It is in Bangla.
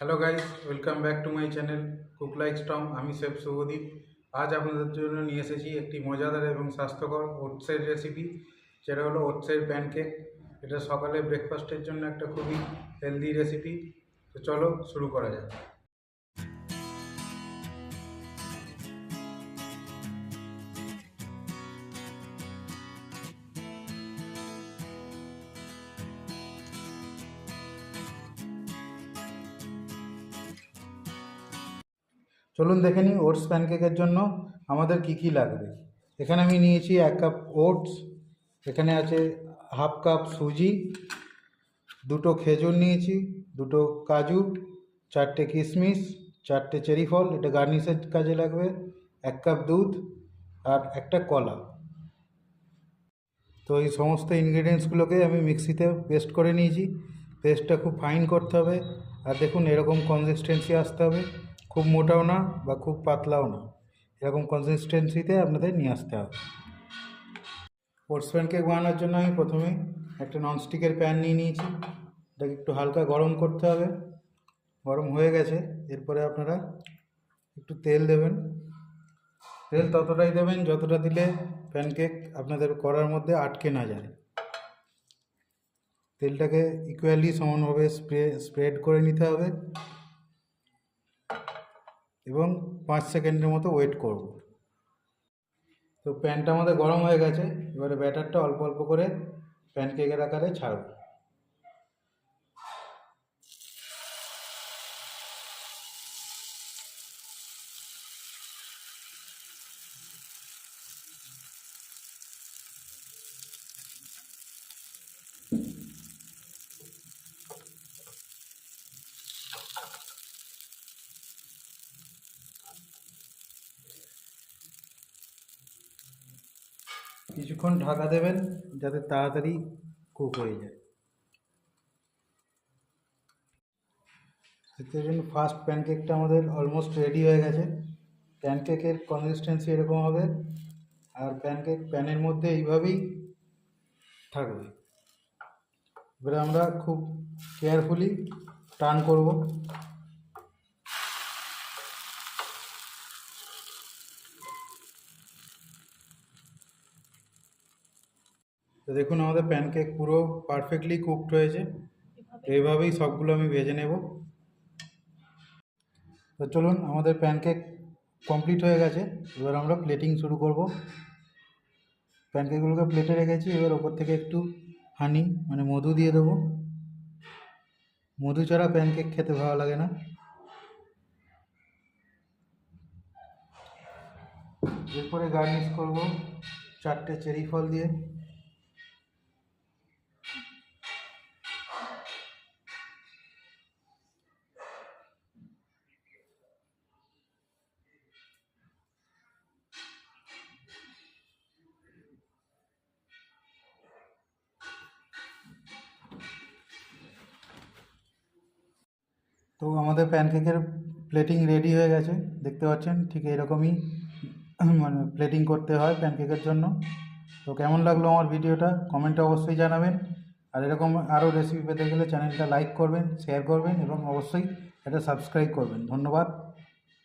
Hello guys, welcome back to my channel cook like storm. আমি শেফ শুভদীপ। আজ আপনাদের জন্য নিয়ে এসেছি একটি মজাদার এবং স্বাস্থ্যকর ওটসের রেসিপি, যেটা হলো ওটসের প্যানকেক। এটা সকালে ব্রেকফাস্টের জন্য একটা খুবই হেলদি রেসিপি। তো চলো শুরু করা যাক। চলুন দেখে নিই ওটস প্যানকেকের জন্য আমাদের কি কি লাগবে। এখানে আমি নিয়েছি 1 কাপ ওটস, এখানে আছে হাফ কাপ সুজি, 2টো খেজুর নিয়েছি, 2টো কাজু, 4টে কিশমিশ, 4টে চেরি ফল, এটা গার্নিশের কাজে লাগবে, 1 কাপ দুধ আর একটা কলা। তো এই সমস্ত ইনগ্রিডিয়েন্টসগুলোকে আমি মিক্সিতে পেস্ট করে নিয়েছি। পেস্টটা খুব ফাইন করতে হবে। আর দেখুন, এরকম কনসিস্টেন্সি আসতে হবে, খুব মোটাও না বা খুব পাতলাও না, এরকম কনসিস্টেন্সিতে আপনাদের নিয়ে আসতে হবে। ওটস প্যানকেক বানানোর জন্য আমি প্রথমে একটা ননস্টিকের প্যান নিয়ে নিয়েছি। এটাকে একটু হালকা গরম করতে হবে। গরম হয়ে গেছে, এরপরে আপনারা একটু তেল দেবেন। তেল ততটাই দেবেন যতটা দিলে প্যানকেক আপনাদের করার মধ্যে আটকে না যায়। তেলটাকে ইকুয়ালি সমানভাবে স্প্রেড করে নিতে হবে এবং 5 সেকেন্ডের মতো ওয়েট করব। তো প্যানটা আমাদের গরম হয়ে গেছে, এবারে ব্যাটারটা অল্প অল্প করে প্যানকেকের আকারে ছাড়ব। কিছুক্ষণ ঢাকা দেবেন যাতে তাড়াতাড়ি কুক হয়ে যায়। দেখতে পাচ্ছেন ফার্স্ট প্যানকেকটা আমাদের অলমোস্ট রেডি হয়ে গেছে। প্যানকেকের কনসিস্টেন্সি এরকম হবে, আর প্যানকেক প্যানের মধ্যে এইভাবেই থাকবে। এবারে আমরা খুব কেয়ারফুলি টার্ন করব। তো দেখুন, আমাদের প্যানকেক পুরো পারফেক্টলি কুকড হয়েছে। এইভাবেই সবগুলো আমি ভেজে নেব। তো চলুন, আমাদের প্যানকেক কমপ্লিট হয়ে গেছে। এবার আমরা প্লেটিং শুরু করব। প্যানকেকগুলোকে প্লেটে রেখেছি, এবার ওপর থেকে একটু হানি মানে মধু দিয়ে দেবো। মধু ছাড়া প্যানকেক খেতে ভালো লাগে না। এরপরে গার্নিশ করব 4টে চেরি ফল দিয়ে। তো আমাদের প্যানকেকের প্লেটিং রেডি হয়ে গেছে, দেখতে পাচ্ছেন ঠিক এরকমই মানে প্লেটিং করতে হয় প্যানকেকের জন্য। তো কেমন লাগলো আমার ভিডিওটা কমেন্টে অবশ্যই জানাবেন। আর এরকম আরও রেসিপি পেতে গেলে চ্যানেলটা লাইক করবেন, শেয়ার করবেন এবং অবশ্যই এটা সাবস্ক্রাইব করবেন। ধন্যবাদ।